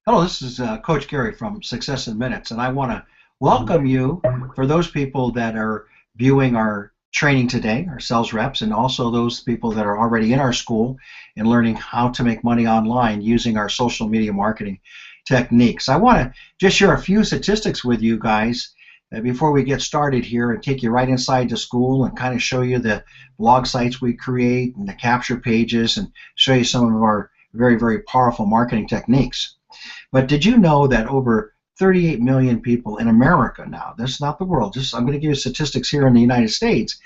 Hello, this is Coach Gary from Success in Minutes, and I want to welcome you for those people that are viewing our training today, our sales reps, and also those people that are already in our school and learning how to make money online using our social media marketing techniques. I want to just share a few statistics with you guys before we get started here and take you right inside the school and kind of show you the blog sites we create and the capture pages and show you some of our very, very powerful marketing techniques. But did you know that over 38 million people in America now, that's not the world, just I'm going to give you statistics here in the United States,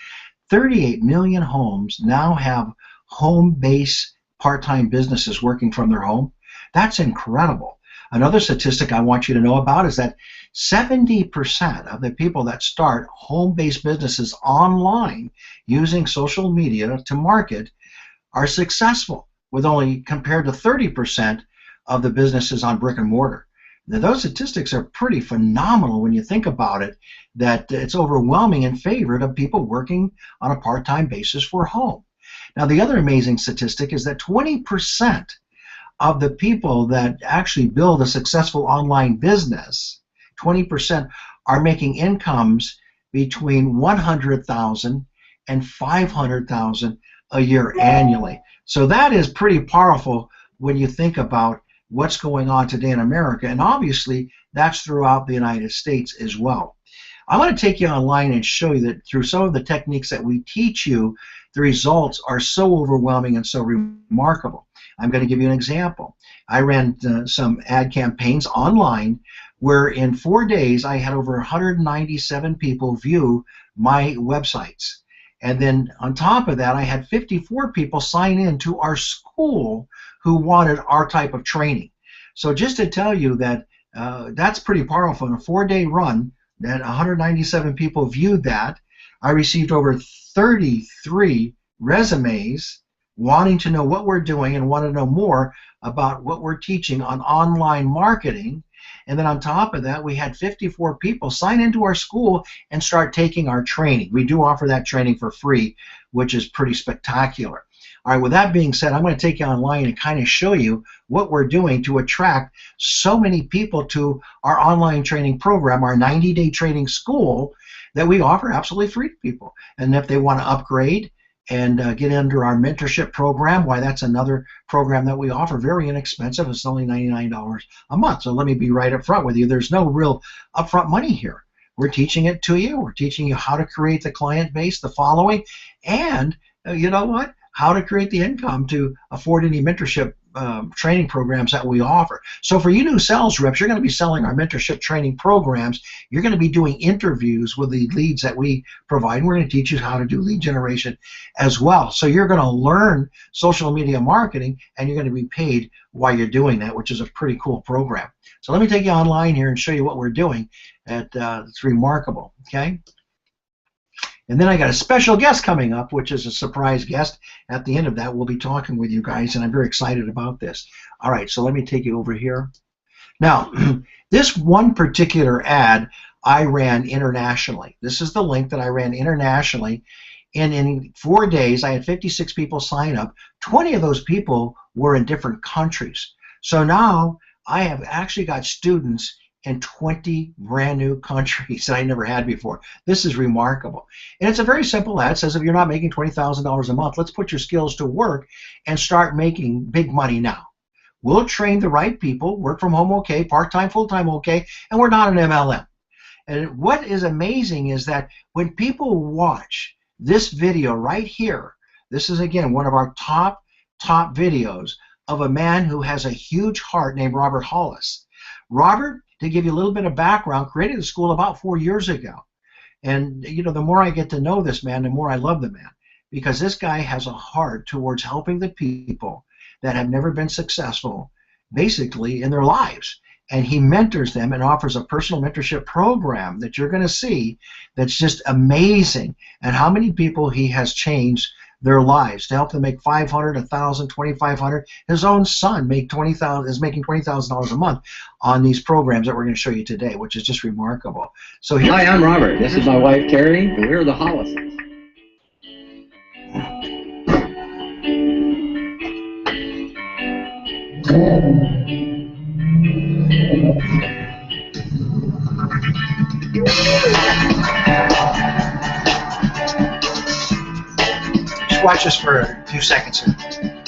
38 million homes now have home-based part-time businesses working from their home. That's incredible. Another statistic I want you to know about is that 70% of the people that start home-based businesses online using social media to market are successful, with only compared to 30% of the businesses on brick and mortar. Now, those statistics are pretty phenomenal when you think about it, that it's overwhelming in favor of people working on a part-time basis for home. Now, the other amazing statistic is that 20% of the people that actually build a successful online business, 20% are making incomes between 100,000 and 500,000 a year annually. So that is pretty powerful when you think about what's going on today in America, and obviously that's throughout the United States as well. I want to take you online and show you that through some of the techniques that we teach you, the results are so overwhelming and so remarkable. I'm going to give you an example. I ran some ad campaigns online where in 4 days I had over 197 people view my websites. And then on top of that, I had 54 people sign in to our school who wanted our type of training. So just to tell you that that's pretty powerful. In a 4-day run, that 197 people viewed that. I received over 33 resumes wanting to know what we're doing and want to know more about what we're teaching on online marketing. And then on top of that, we had 54 people sign into our school and start taking our training. We do offer that training for free, which is pretty spectacular. All right, with that being said, I'm going to take you online and kind of show you what we're doing to attract so many people to our online training program, our 90-day training school that we offer absolutely free to people. And if they want to upgrade and get under our mentorship program, why, that's another program that we offer, very inexpensive. It's only $99 a month. So let me be right up front with you. There's no real upfront money here. We're teaching it to you. We're teaching you how to create the client base, the following, and you know what? How to create the income to afford any mentorship training programs that we offer. So for you new sales reps, you're going to be selling our mentorship training programs. You're going to be doing interviews with the leads that we provide. We're going to teach you how to do lead generation as well. So you're going to learn social media marketing, and you're going to be paid while you're doing that, which is a pretty cool program. So let me take you online here and show you what we're doing. It's remarkable, okay? And then I got a special guest coming up, which is a surprise guest. At the end of that, we'll be talking with you guys, and I'm very excited about this. All right, so let me take you over here. Now, this one particular ad I ran internationally. This is the link that I ran internationally. And in 4 days, I had 56 people sign up. 20 of those people were in different countries. So now I have actually got students in 20 brand new countries that I never had before. This is remarkable. And it's a very simple ad. It says if you're not making $20,000 a month, let's put your skills to work and start making big money now. We'll train the right people, work from home okay, part-time, full-time okay, and we're not an MLM. And what is amazing is that when people watch this video right here, this is again one of our top videos of a man who has a huge heart named Robert Hollis. Robert, to give you a little bit of background, created the school about 4 years ago. And you know, the more I get to know this man, the more I love the man, because this guy has a heart towards helping the people that have never been successful basically in their lives. And he mentors them and offers a personal mentorship program that you're going to see that's just amazing, and how many people he has changed their lives to help them make $500, $1,000, $2,500. His own son is making $20,000 a month on these programs that we're going to show you today, which is just remarkable. So hi, I'm Robert. This is my wife Carrie, and we're the Hollises. just for a few seconds here.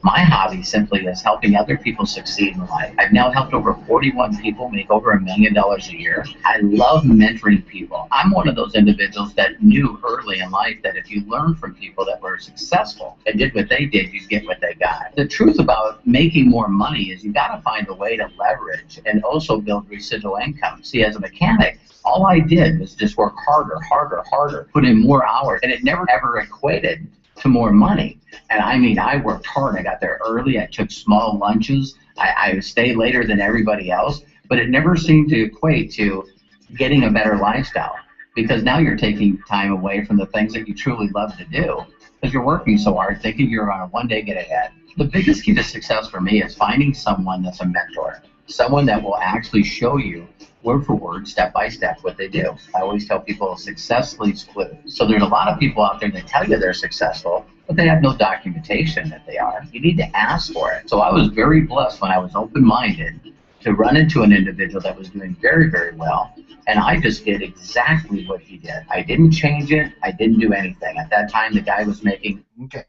My hobby simply is helping other people succeed in life. I've now helped over 41 people make over $1 million a year. I love mentoring people. I'm one of those individuals that knew early in life that if you learn from people that were successful and did what they did, you'd get what they got. The truth about making more money is you got to find a way to leverage and also build residual income. See, as a mechanic, all I did was just work harder, put in more hours, and it never ever equated to more money. And I mean, I worked hard. I got there early. I took small lunches. I stayed later than everybody else, but it never seemed to equate to getting a better lifestyle, because now you're taking time away from the things that you truly love to do because you're working so hard thinking you're on a one-day get ahead. The biggest key to success for me is finding someone that's a mentor, someone that will actually show you word for word, step by step, what they do. I always tell people success leaves clues. So there's a lot of people out there that tell you they're successful, but they have no documentation that they are. You need to ask for it. So I was very blessed when I was open-minded to run into an individual that was doing very, very well, and I just did exactly what he did. I didn't change it. I didn't do anything. At that time, the guy was making... Okay.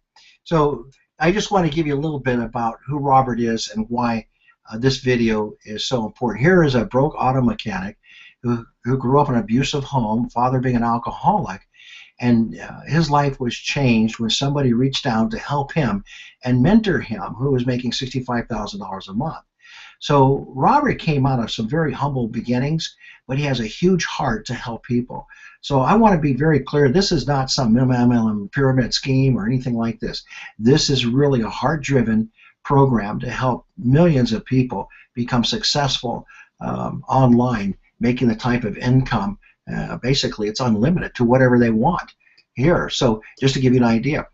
So I just want to give you a little bit about who Robert is and why this video is so important. Here is a broke auto mechanic who grew up in an abusive home, father being an alcoholic, and his life was changed when somebody reached out to help him and mentor him, who was making $65,000 a month. So Robert came out of some very humble beginnings, but he has a huge heart to help people. So I want to be very clear, this is not some MLM pyramid scheme or anything like this. This is really a heart-driven program to help millions of people become successful online, making the type of income, basically it's unlimited to whatever they want here. So just to give you an idea.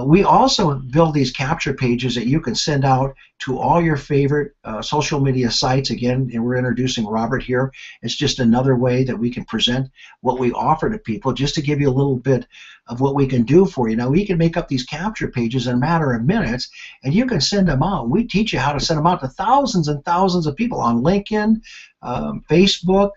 We also build these capture pages that you can send out to all your favorite social media sites. Again, and we're introducing Robert here. It's just another way that we can present what we offer to people, just to give you a little bit of what we can do for you. Now, we can make up these capture pages in a matter of minutes, and you can send them out. We teach you how to send them out to thousands and thousands of people on LinkedIn, Facebook,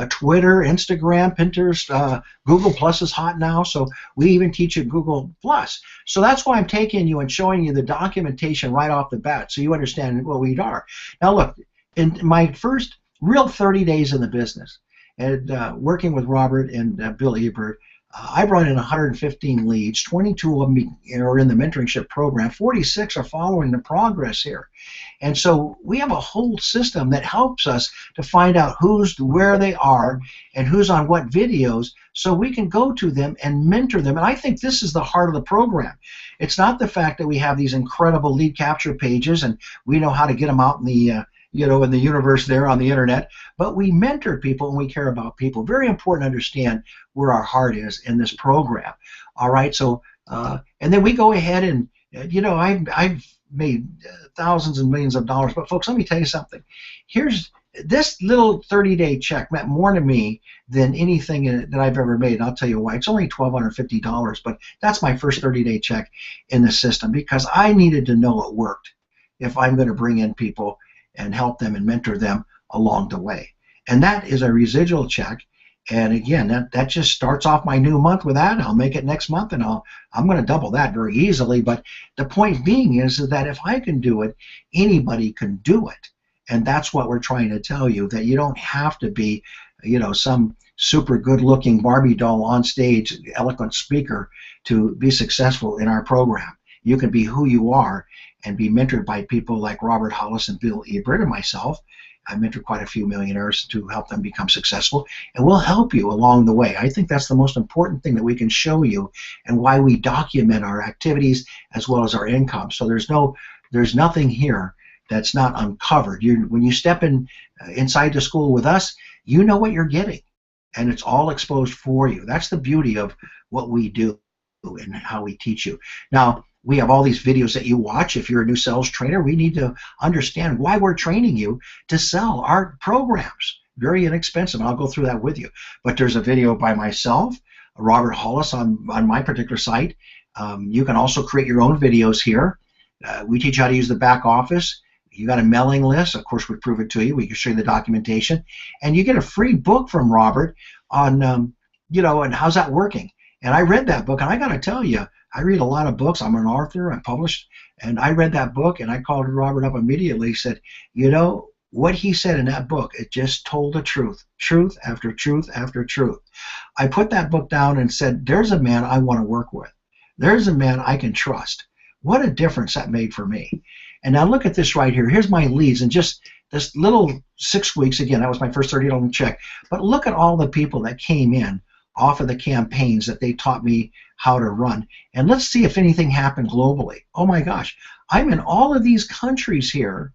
Twitter, Instagram, Pinterest, Google Plus is hot now, so we even teach you Google Plus. So that's why I'm taking you and showing you the documentation right off the bat, so you understand what we are. Now look, in my first real 30 days in the business, and working with Robert and Bill Ebert, I brought in 115 leads. 22 of them are in the mentorship program. 46 are following the progress here. And so we have a whole system that helps us to find out where they are and who's on what videos, so we can go to them and mentor them. And I think this is the heart of the program. It's not the fact that we have these incredible lead capture pages and we know how to get them out in the in the universe there on the internet, but we mentor people and we care about people. Very important to understand where our heart is in this program. All right, so and then we go ahead and I've made thousands and millions of dollars, but folks, let me tell you something. Here's this little 30-day check meant more to me than anything that I've ever made, and I'll tell you why. It's only $1,250, but that's my first 30-day check in the system, because I needed to know it worked if I'm going to bring in people and help them and mentor them along the way. And that is a residual check. And again, that just starts off my new month with that. I'll make it next month, and I'm going to double that very easily. But the point being is that if I can do it, anybody can do it. And that's what we're trying to tell you, that you don't have to be, some super good-looking Barbie doll on stage, eloquent speaker to be successful in our program. You can be who you are and be mentored by people like Robert Hollis and Bill Ebert and myself. I mentor quite a few millionaires to help them become successful, and we'll help you along the way. I think that's the most important thing that we can show you, and why we document our activities as well as our income. So there's nothing here that's not uncovered. When you step inside the school with us, you know what you're getting, and it's all exposed for you. That's the beauty of what we do and how we teach you. Now, we have all these videos that you watch. If you're a new sales trainer, we need to understand why we're training you to sell our programs. Very inexpensive, and I'll go through that with you. But there's a video by myself, Robert Hollis, on my particular site. You can also create your own videos here. We teach you how to use the back office. You got a mailing list. Of course, we prove it to you. We can show you the documentation. And you get a free book from Robert on, and how's that working. And I read that book, and I got to tell you, I read a lot of books. I'm an author. I'm published. And I read that book, and I called Robert up immediately. He said, you know, what he said in that book, it just told the truth. Truth after truth after truth. I put that book down and said, there's a man I want to work with. There's a man I can trust. What a difference that made for me. And now look at this right here. Here's my leads. And just this little 6 weeks, again, that was my first $30 check. But look at all the people that came in off of the campaigns that they taught me how to run. And let's see if anything happened globally. Oh my gosh, I'm in all of these countries here.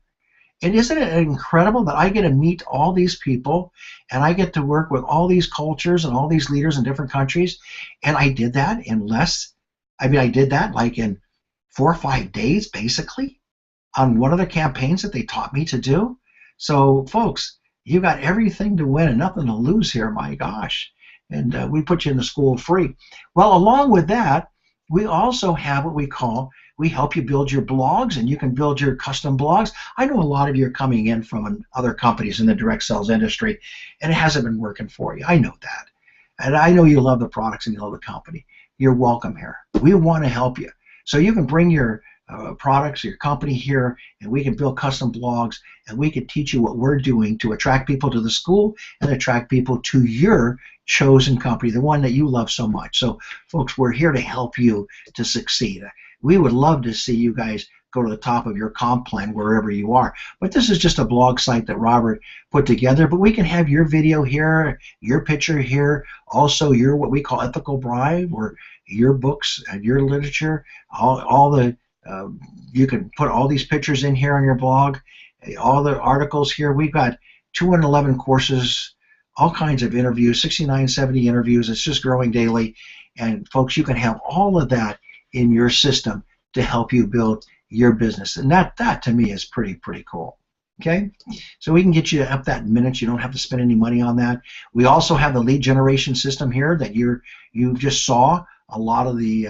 And isn't it incredible that I get to meet all these people and I get to work with all these cultures and all these leaders in different countries? And I did that in I did that like in 4 or 5 days, basically, on one of the campaigns that they taught me to do. So, folks, you got everything to win and nothing to lose here, my gosh. And we put you in the school free. Well, along with that, we also have what we help you build your blogs, and you can build your custom blogs. I know a lot of you are coming in from other companies in the direct sales industry, and it hasn't been working for you. I know that. And I know you love the products and you love the company. You're welcome here. We want to help you. So you can bring your products, your company here, and we can build custom blogs, and we can teach you what we're doing to attract people to the school and attract people to your chosen company, the one that you love so much. So, folks, we're here to help you to succeed. We would love to see you guys go to the top of your comp plan wherever you are. But this is just a blog site that Robert put together. But we can have your video here, your picture here, also your what we call ethical bribe, or your books and your literature. You can put all these pictures in here on your blog, all the articles here. We've got 211 courses, all kinds of interviews, 69, 70 interviews. It's just growing daily. And folks, you can have all of that in your system to help you build your business. And that to me is pretty cool. Okay? So we can get you up that in minutes. You don't have to spend any money on that. We also have the lead generation system here that you just saw. A lot of the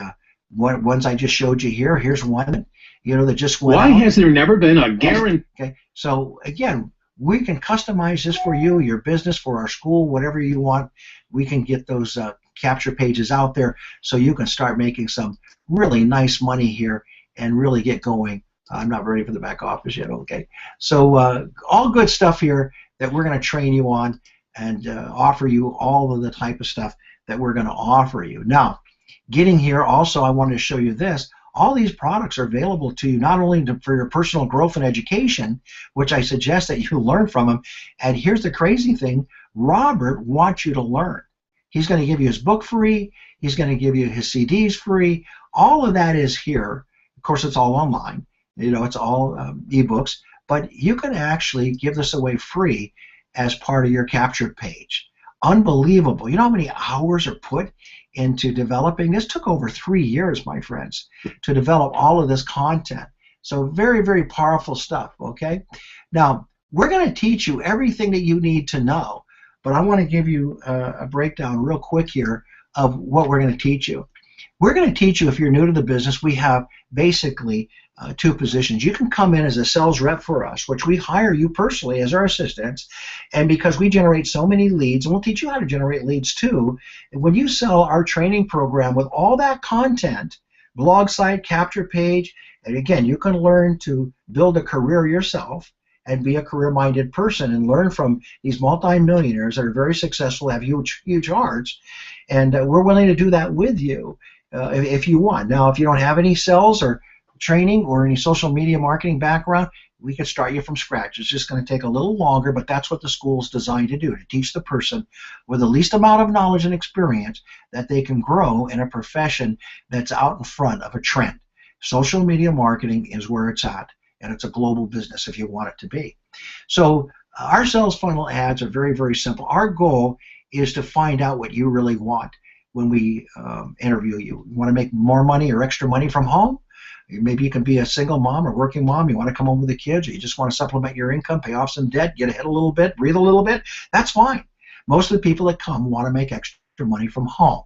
ones I just showed you here. Here's one, that just went Why out. has there never been a guarantee? Okay, so again, we can customize this for you, your business, for our school, whatever you want. We can get those capture pages out there so you can start making some really nice money here and really get going. I'm not ready for the back office yet, okay? So all good stuff here that we're going to train you on and offer you all of the type of stuff that we're going to offer you. Now, getting here, also, I wanted to show you this. All these products are available to you not only for your personal growth and education, which I suggest that you learn from them. And here's the crazy thing. Robert wants you to learn. He's going to give you his book free. He's going to give you his CDs free. All of that is here. Of course, it's all online. It's all ebooks. But you can actually give this away free as part of your captured page. Unbelievable. You know how many hours are put into developing this? Took over 3 years, my friends, to develop all of this content. So very, very powerful stuff, okay? Now, we're going to teach you everything that you need to know, but I want to give you a breakdown real quick here of what we're going to teach you. We're going to teach you, if you're new to the business, we have basically 2 positions. You can come in as a sales rep for us, which we hire you personally as our assistants, and because we generate so many leads, and we'll teach you how to generate leads too, when you sell our training program with all that content, blog site, capture page, and again, you can learn to build a career yourself and be a career-minded person and learn from these multi-millionaires that are very successful, have huge hearts, and we're willing to do that with you if you want. Now, if you don't have any sales or training or any social media marketing background, we can start you from scratch. It's just going to take a little longer, but that's what the school is designed to do, to teach the person with the least amount of knowledge and experience that they can grow in a profession that's out in front of a trend. Social media marketing is where it's at, and it's a global business if you want it to be. So our sales funnel ads are very, very simple. Our goal is to find out what you really want when we interview you. You want to make more money or extra money from home? Maybe you can be a single mom or working mom. You want to come home with the kids, or you just want to supplement your income, pay off some debt, get ahead a little bit, breathe a little bit. That's fine. Most of the people that come want to make extra money from home.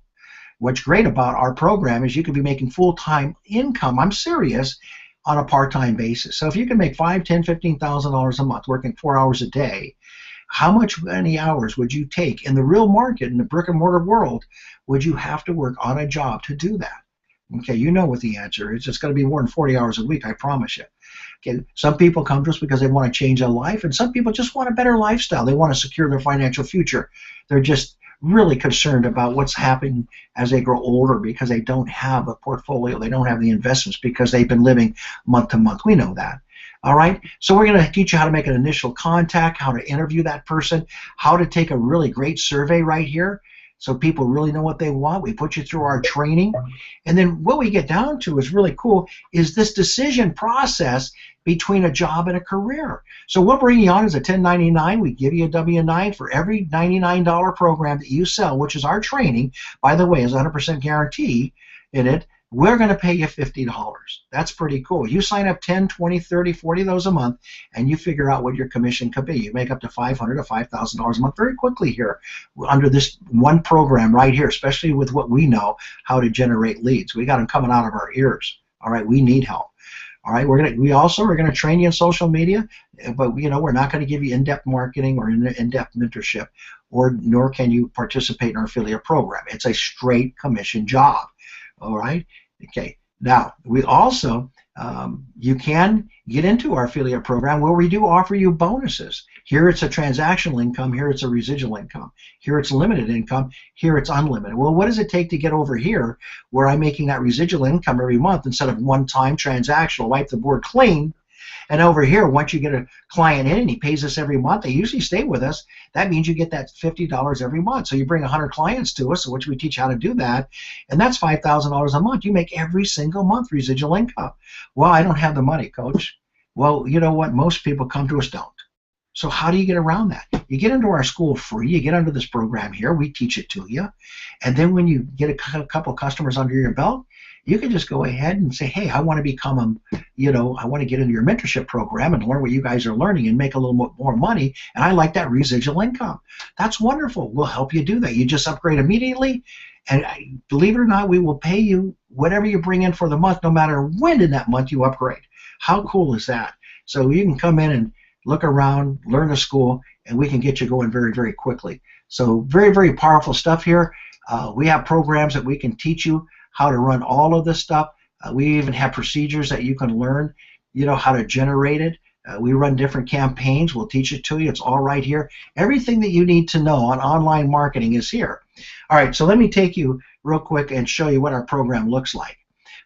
What's great about our program is you can be making full-time income, I'm serious, on a part-time basis. So if you can make $5,000, $10,000, $15,000 a month working 4 hours a day, how many hours would you take in the real market, in the brick-and-mortar world, would you have to work on a job to do that? Okay, you know what the answer is. It's going to be more than 40 hours a week, I promise you. Okay, some people come to us because they want to change their life, and some people just want a better lifestyle. They want to secure their financial future. They're just really concerned about what's happening as they grow older because they don't have a portfolio. They don't have the investments because they've been living month to month. We know that. All right, so we're going to teach you how to make an initial contact, how to interview that person, how to take a really great survey right here so people really know what they want. We put you through our training. And then what we get down to is really cool is this decision process between a job and a career. So we'll bring you on as a 1099. We give you a W-9 for every $99 program that you sell, which is our training. By the way, is 100% guarantee in it. We're going to pay you $50. That's pretty cool. You sign up 10, 20, 30, 40 of those a month, and you figure out what your commission could be. You make up to $500 to $5,000 a month very quickly here under this one program right here, especially with what we know, how to generate leads. We got them coming out of our ears. All right, we need help. All right, we also are going to train you in social media, but we're not going to give you in-depth marketing or in-depth mentorship, nor can you participate in our affiliate program. It's a straight commission job. All right. Okay. Now we also you can get into our affiliate program where we do offer you bonuses. Here it's a transactional income. Here it's a residual income. Here it's limited income. Here it's unlimited. Well, what does it take to get over here where I'm making that residual income every month instead of one-time transactional, wipe the board clean? And over here, once you get a client in and he pays us every month, they usually stay with us. That means you get that $50 every month. So you bring 100 clients to us, which we teach how to do that, and that's $5,000 a month. You make every single month residual income. Well, I don't have the money, Coach. Well, you know what? Most people come to us don't. So how do you get around that? You get into our school free. You get under this program here. We teach it to you. And then when you get a couple customers under your belt, you can just go ahead and say, hey, I want to become I want to get into your mentorship program and learn what you guys are learning and make a little more money, and I like that residual income. That's wonderful. We'll help you do that. You just upgrade immediately, and believe it or not, we will pay you whatever you bring in for the month, no matter when in that month you upgrade. How cool is that? So you can come in and look around, learn the school, and we can get you going very, very quickly. So very, very powerful stuff here. We have programs that we can teach you how to run all of this stuff. We even have procedures that you can learn, how to generate it. We run different campaigns. We'll teach it to you. It's all right here. Everything that you need to know on online marketing is here. All right, so let me take you real quick and show you what our program looks like.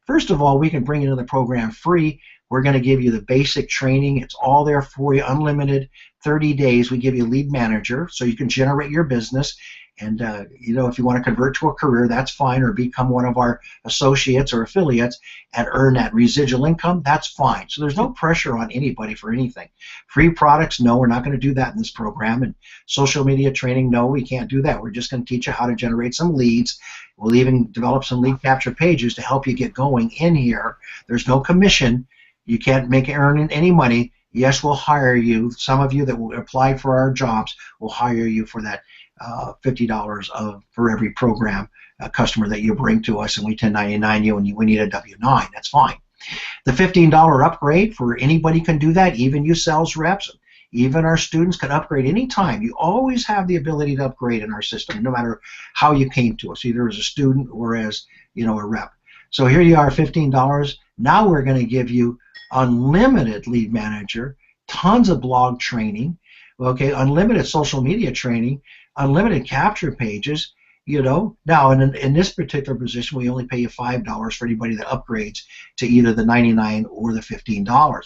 First of all, we can bring you into the program free. We're going to give you the basic training. It's all there for you, unlimited, 30 days. We give you a lead manager so you can generate your business. And, if you want to convert to a career, that's fine, or become one of our associates or affiliates and earn that residual income, that's fine. So there's no pressure on anybody for anything. Free products, no, we're not going to do that in this program. And social media training, no, we can't do that. We're just going to teach you how to generate some leads. We'll even develop some lead capture pages to help you get going in here. There's no commission. You can't earn any money. Yes, we'll hire you. Some of you that will apply for our jobs will hire you for that $50 for every program customer that you bring to us, and we 1099 you, and we need a W-9. That's fine. The $15 upgrade, for anybody can do that, even you sales reps, even our students can upgrade anytime. You always have the ability to upgrade in our system, no matter how you came to us, either as a student or as a rep. So here you are, $15. Now we're going to give you unlimited lead manager, tons of blog training, okay, unlimited social media training, unlimited capture pages, Now, in this particular position, we only pay you $5 for anybody that upgrades to either the $99 or the $15.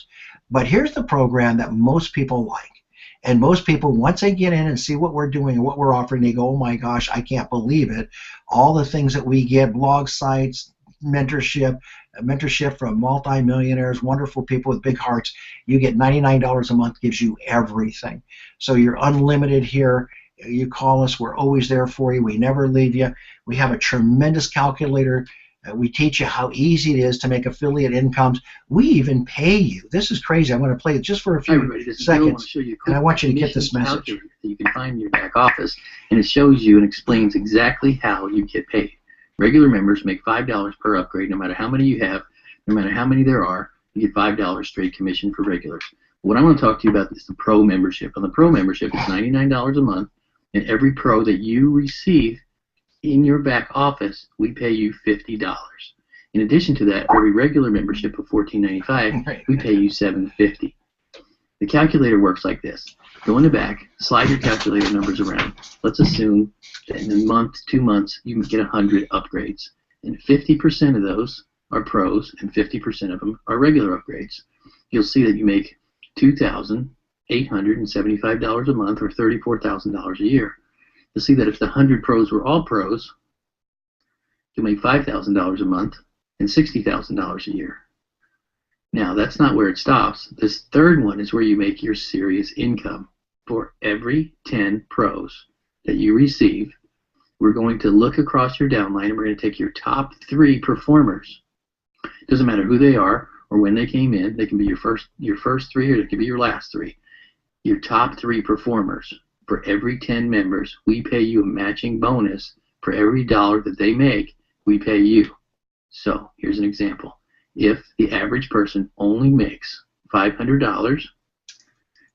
But here's the program that most people like. And most people, once they get in and see what we're doing and what we're offering, they go, oh my gosh, I can't believe it. All the things that we get, blog sites, mentorship from multi-millionaires, wonderful people with big hearts. You get $99 a month, gives you everything. So you're unlimited here. You call us, we're always there for you. We never leave you. We have a tremendous calculator. We teach you how easy it is to make affiliate incomes. We even pay you. This is crazy. I'm going to play it just for a few seconds, and I want you to get this message. That you can find in your back office, and it shows you and explains exactly how you get paid. Regular members make $5 per upgrade, no matter how many you have, no matter how many there are. You get $5 straight commission for regulars. What I want to talk to you about is the Pro membership. On the Pro membership, it's $99 a month, and every Pro that you receive in your back office, we pay you $50. In addition to that, for every regular membership of $14.95, we pay you $7.50. The calculator works like this. Go in the back, slide your calculator numbers around. Let's assume that in a month, 2 months, you can get 100 upgrades. And 50% of those are pros, and 50% of them are regular upgrades. You'll see that you make $2,875 a month, or $34,000 a year. You'll see that if the 100 pros were all pros, you'll make $5,000 a month and $60,000 a year. Now, that's not where it stops. This third one is where you make your serious income. For every 10 pros that you receive, we're going to look across your downline and we're going to take your top 3 performers. It doesn't matter who they are or when they came in. They can be your first 3 or they can be your last 3. Your top 3 performers. For every 10 members, we pay you a matching bonus. For every dollar that they make, we pay you. So here's an example. If the average person only makes $500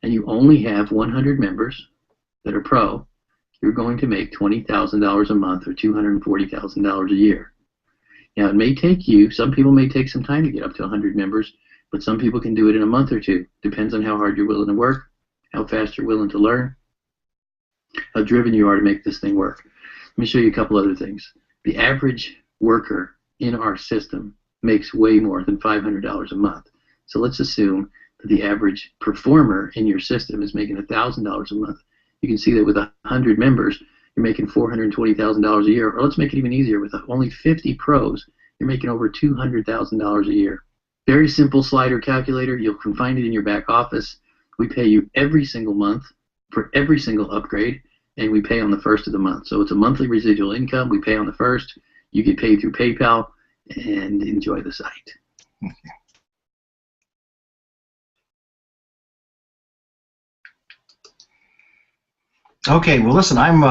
and you only have 100 members that are pro, you're going to make $20,000 a month, or $240,000 a year. Now, it may take you, some people may take some time to get up to 100 members, but some people can do it in a month or 2. Depends on how hard you're willing to work, how fast you're willing to learn, how driven you are to make this thing work. Let me show you a couple other things. The average worker in our system makes way more than $500 a month. So let's assume that the average performer in your system is making $1,000 a month. You can see that with 100 members, you're making $420,000 a year. Or let's make it even easier. With only 50 pros, you're making over $200,000 a year. Very simple slider calculator. You can find it in your back office. We pay you every single month for every single upgrade, and we pay on the first of the month. So it's a monthly residual income. We pay on the first. You get paid through PayPal, and enjoy the site. Okay, well, listen, I'm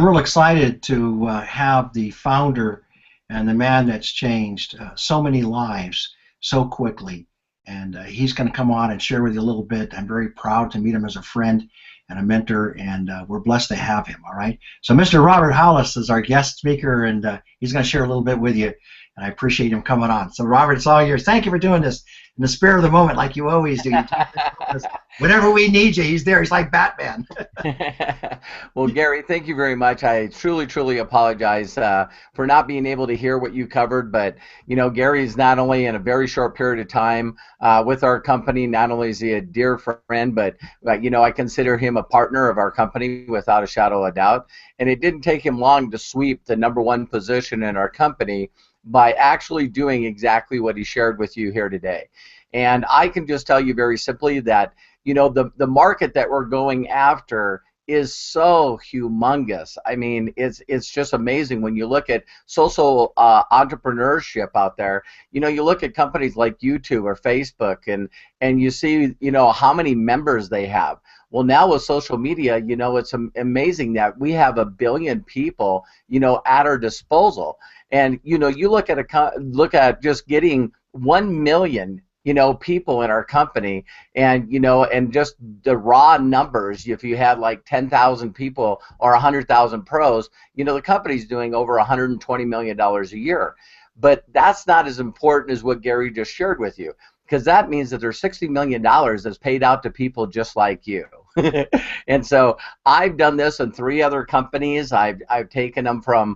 real excited to have the founder and the man that's changed so many lives so quickly, and he's going to come on and share with you a little bit. I'm very proud to meet him as a friend and a mentor, and we're blessed to have him. All right, so Mr. Robert Hollis is our guest speaker, and he's going to share a little bit with you. And I appreciate him coming on. So, Robert, it's all yours. Thank you for doing this in the spur of the moment, like you always do. Whenever we need you, he's there. He's like Batman. Well, Gary, thank you very much. I truly, truly apologize for not being able to hear what you covered. But, you know, Gary's not only in a very short period of time with our company, not only is he a dear friend, but, you know, I consider him a partner of our company without a shadow of a doubt. And it didn't take him long to sweep the #1 position in our company by actually doing exactly what he shared with you here today. And I can just tell you very simply that, you know, the market that we're going after is so humongous. I mean, it's just amazing when you look at social entrepreneurship out there. You know, you look at companies like YouTube or Facebook, and you see, you know, how many members they have. Well, now with social media, you know, it's amazing that we have 1 billion people, you know, at our disposal. And, you know, you look at just getting 1 million, you know, people in our company, and, you know, and just the raw numbers, if you had like 10,000 people or 100,000 pros, you know, the company's doing over $120 million a year. But that's not as important as what Gary just shared with you, because that means that there's $60 million that's paid out to people just like you. And so I've done this in 3 other companies. I've taken them from,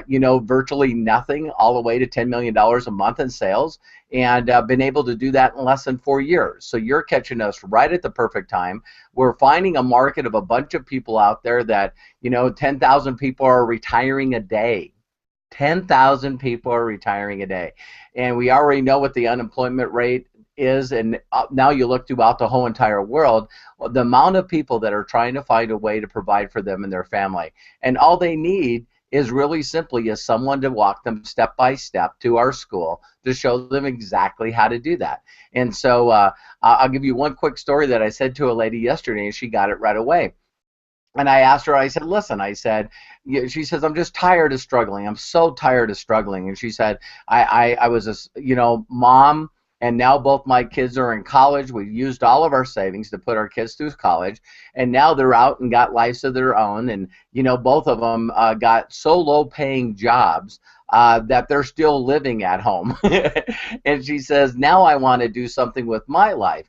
you know, virtually nothing all the way to $10 million a month in sales, and been able to do that in less than 4 years. So you're catching us right at the perfect time. We're finding a market of a bunch of people out there that, you know, 10,000 people are retiring a day. 10,000 people are retiring a day. And we already know what the unemployment rate is, and now you look throughout the whole entire world, the amount of people that are trying to find a way to provide for them and their family. And all they need is really simply is someone to walk them step by step to our school to show them exactly how to do that. And so I'll give you one quick story that I said to a lady yesterday, and she got it right away. And I asked her, I said, listen, I said, she says, I'm just tired of struggling. I'm so tired of struggling. And she said, I was a, you know, mom, and now both my kids are in college. We used all of our savings to put our kids through college, and now they're out and got lives of their own. And, you know, both of them got so low-paying jobs that they're still living at home. And she says, now I want to do something with my life.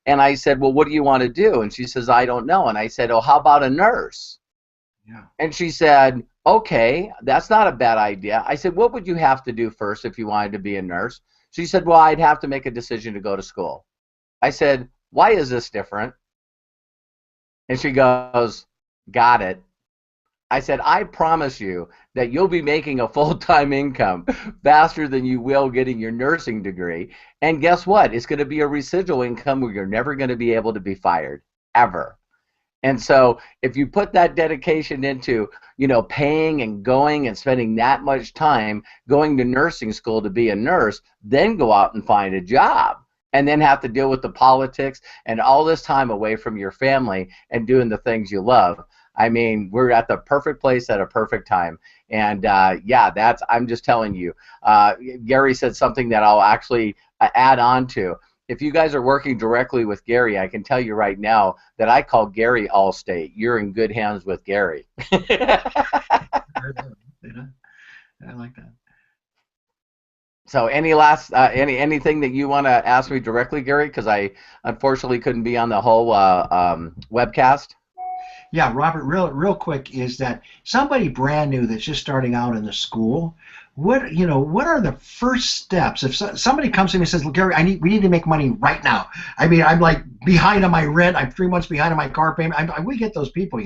And I said, well, what do you want to do? And she says, I don't know. And I said, oh, how about a nurse? Yeah. And she said, okay, that's not a bad idea. I said, what would you have to do first if you wanted to be a nurse? She said, well, I'd have to make a decision to go to school. I said, why is this different? And she goes, got it. I said, I promise you that you'll be making a full-time income faster than you will getting your nursing degree. And guess what? It's going to be a residual income where you're never going to be able to be fired, ever. And so if you put that dedication into, paying and going and spending that much time going to nursing school to be a nurse, then go out and find a job and then have to deal with the politics and all this time away from your family and doing the things you love. I mean, we're at the perfect place at a perfect time. And yeah, I'm just telling you. Gary said something that I'll actually add on to. If you guys are working directly with Gary, I can tell you right now that I call Gary Allstate. You're in good hands with Gary. I like that. So any last anything that you want to ask me directly, Gary? Because I unfortunately couldn't be on the whole webcast. Yeah, Robert, real quick, is that somebody brand new that's just starting out in the school, what are the first steps? If somebody comes to me and says, "Look, Gary, we need to make money right now." I mean, I'm like behind on my rent. I'm 3 months behind on my car payment. We get those people,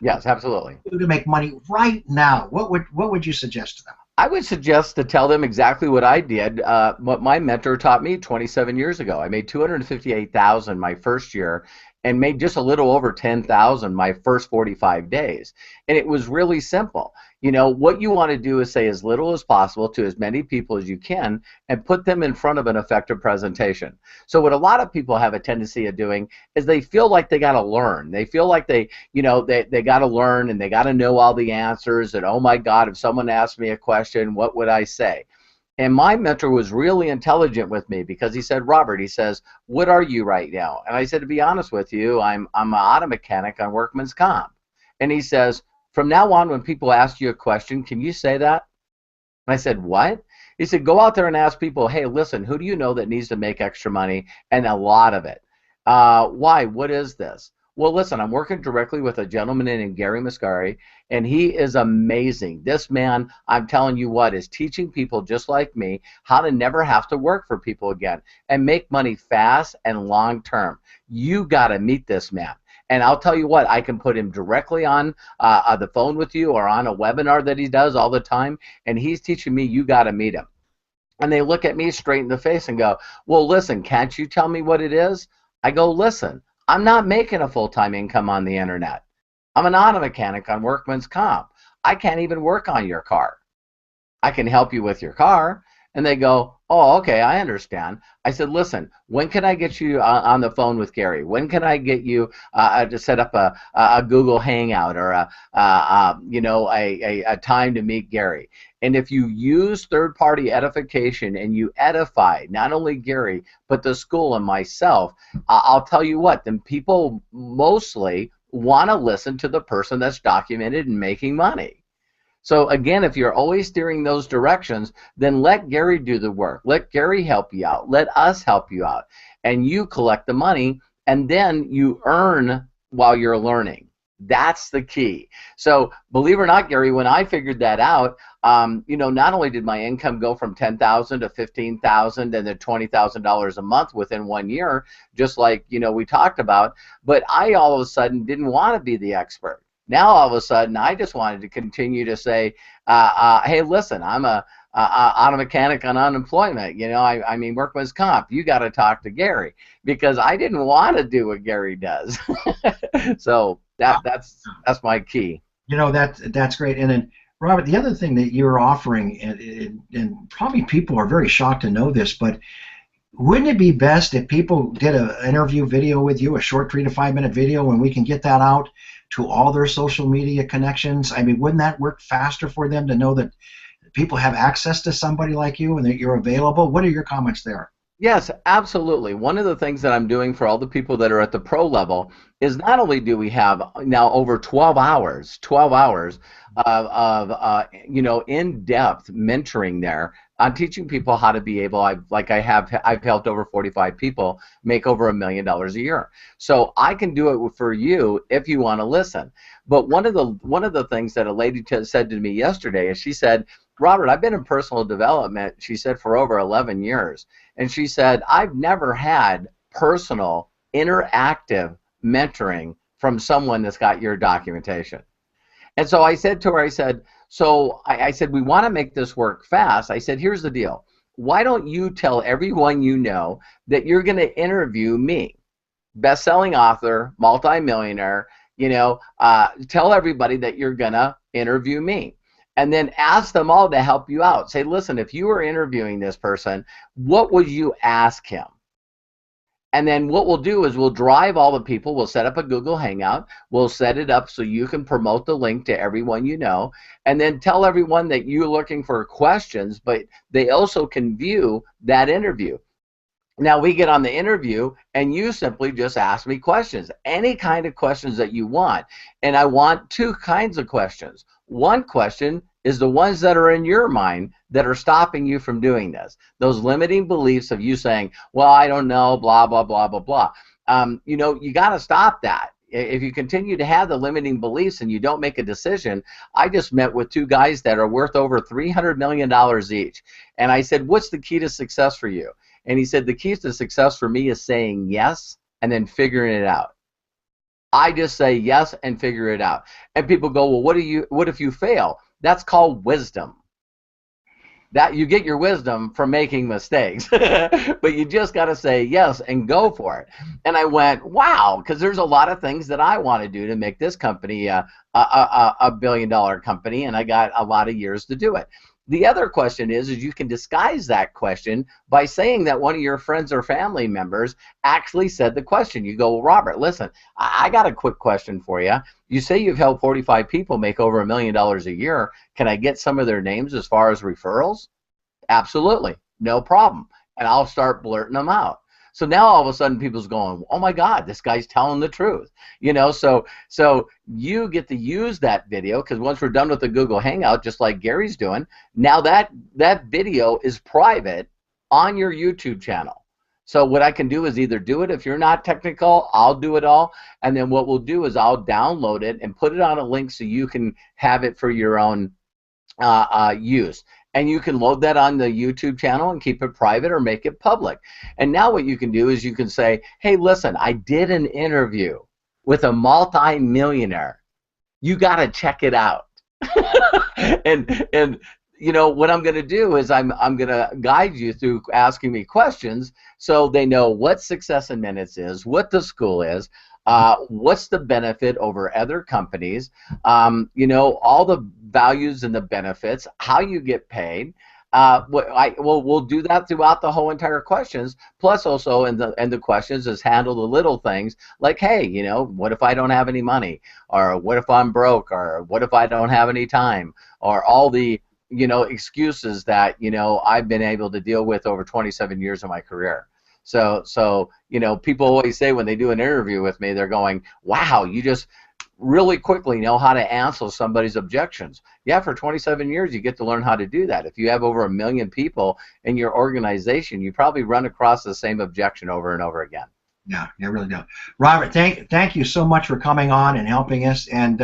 Yes, absolutely. To make money right now, what would you suggest to them? I would suggest to tell them exactly what I did, what my mentor taught me 27 years ago. I made $258,000 my first year and made just a little over $10,000 my first 45 days. And it was really simple. What you want to do is say as little as possible to as many people as you can and put them in front of an effective presentation. So what a lot of people have a tendency of doing is they feel like they got to learn. They feel like they got to learn and they got to know all the answers and, oh my God, if someone asked me a question, what would I say? And my mentor was really intelligent with me because he said, Robert, he says, what are you right now? And I said, to be honest with you, I'm an auto mechanic on workman's comp. And he says, from now on, when people ask you a question, can you say that? And I said, what? He said, go out there and ask people, hey, listen, who do you know that needs to make extra money? And a lot of it. Why? What is this? Well, listen, I'm working directly with a gentleman named Gary Muscari, and he is amazing. This man, I'm telling you what, is teaching people just like me how to never have to work for people again and make money fast and long term. You got to meet this man. And I'll tell you what, I can put him directly on the phone with you or on a webinar that he does all the time, and he's teaching me you got to meet him. And they look at me straight in the face and go, well, listen, can't you tell me what it is? I go, listen, I'm not making a full-time income on the internet. I'm an auto mechanic on workman's comp. I can't even work on your car. I can help you with your car. And they go, oh, okay, I understand. I said, listen, when can I get you on the phone with Gary? When can I get you to set up a Google Hangout or a time to meet Gary? And if you use third-party edification and you edify not only Gary but the school and myself, I'll tell you what, then people mostly want to listen to the person that's documented and making money. So again, if you're always steering those directions, then let Gary do the work. Let Gary help you out. Let us help you out. And you collect the money, and then you earn while you're learning. That's the key. So believe it or not, Gary, when I figured that out, not only did my income go from $10,000 to $15,000 and then $20,000 a month within 1 year, just like we talked about, but I all of a sudden didn't want to be the expert. Now all of a sudden, I just wanted to continue to say, hey, listen, I'm a auto mechanic on unemployment. I mean, workman's comp. You got to talk to Gary because I didn't want to do what Gary does. So that's my key. That's great. And then, Robert, the other thing that you're offering, and probably people are very shocked to know this, but wouldn't it be best if people did an interview video with you, a short 3 to 5 minute video, and we can get that out to all their social media connections? I mean, wouldn't that work faster for them to know that people have access to somebody like you and that you're available? What are your comments there? Yes, absolutely. One of the things that I'm doing for all the people that are at the pro level is not only do we have now over 12 hours of in-depth mentoring there. I'm teaching people how to be able, I've helped over 45 people make over $1 million a year. So I can do it for you if you want to listen. But one of the things that a lady said to me yesterday is she said, Robert, I've been in personal development, she said, for over 11 years. And she said, I've never had personal, interactive mentoring from someone that's got your documentation. And so I said to her, I said, we want to make this work fast. I said, here's the deal. Why don't you tell everyone you know that you're going to interview me? Best-selling author, multimillionaire, tell everybody that you're going to interview me. And then ask them all to help you out. Say, listen, if you were interviewing this person, what would you ask him? And then what we'll do is we'll drive all the people. We'll set up a Google Hangout. We'll set it up so you can promote the link to everyone you know. And then tell everyone that you're looking for questions, but they also can view that interview. Now we get on the interview and you simply just ask me questions, any kind of questions that you want. And I want two kinds of questions. One question is the ones that are in your mind that are stopping you from doing this. Those limiting beliefs of you saying, well, I don't know, blah, blah, blah, blah, blah. You got to stop that. If you continue to have the limiting beliefs and you don't make a decision, I just met with two guys that are worth over $300 million each. And I said, what's the key to success for you? And he said, the key to success for me is saying yes and then figuring it out. I just say yes and figure it out. And people go, well, what if you fail? That's called wisdom. That you get your wisdom from making mistakes. But you just got to say yes and go for it. And I went, wow, because there's a lot of things that I want to do to make this company a billion-dollar company, and I got a lot of years to do it. The other question is you can disguise that question by saying that one of your friends or family members actually said the question. You go, well, Robert, listen, I got a quick question for you. You say you've helped 45 people make over $1 million a year. Can I get some of their names as far as referrals? Absolutely, no problem. And I'll start blurting them out. So now all of a sudden people's going, oh my God, this guy's telling the truth. So you get to use that video, because once we're done with the Google Hangout, just like Gary's doing, now that video is private on your YouTube channel. So what I can do is either do it, if you're not technical, I'll do it all, and then what we'll do is I'll download it and put it on a link so you can have it for your own use. And you can load that on the YouTube channel and keep it private or make it public. And now what you can do is you can say, hey, listen, I did an interview with a multi-millionaire. You got to check it out. and what I'm going to do is I'm going to guide you through asking me questions so they know what Success in Minutes is, what the school is, what's the benefit over other companies, all the values and the benefits, how you get paid. We'll do that throughout the whole entire questions. Plus, also in the questions is handle the little things like, hey, what if I don't have any money, or what if I'm broke, or what if I don't have any time, or all the excuses that I've been able to deal with over 27 years of my career. So people always say when they do an interview with me, they're going, wow, you just really quickly know how to answer somebody's objections. Yeah, for 27 years you get to learn how to do that. If you have over 1 million people in your organization, you probably run across the same objection over and over again. Yeah, you really do. Robert, thank you so much for coming on and helping us. And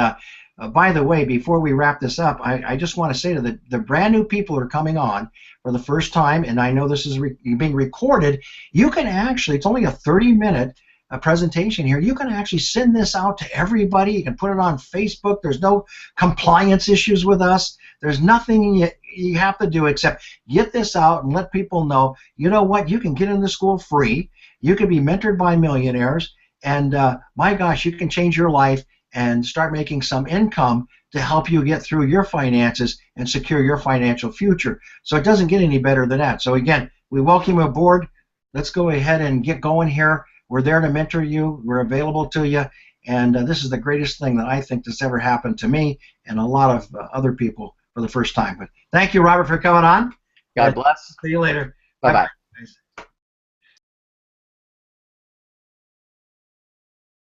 by the way, before we wrap this up, I just want to say to the brand new people who are coming on for the first time, and I know this is being recorded, you can actually, it's only a 30-minute presentation here. You can actually send this out to everybody. You can put it on Facebook. There's no compliance issues with us. There's nothing you have to do except get this out and let people know, you know what, you can get into school free. You can be mentored by millionaires, and my gosh, you can change your life and start making some income to help you get through your finances and secure your financial future. So it doesn't get any better than that. So again, we welcome you aboard. Let's go ahead and get going here. We're there to mentor you. We're available to you. And this is the greatest thing that I think that's ever happened to me and a lot of other people for the first time. But thank you, Robert, for coming on. God bless. See you later. Bye-bye.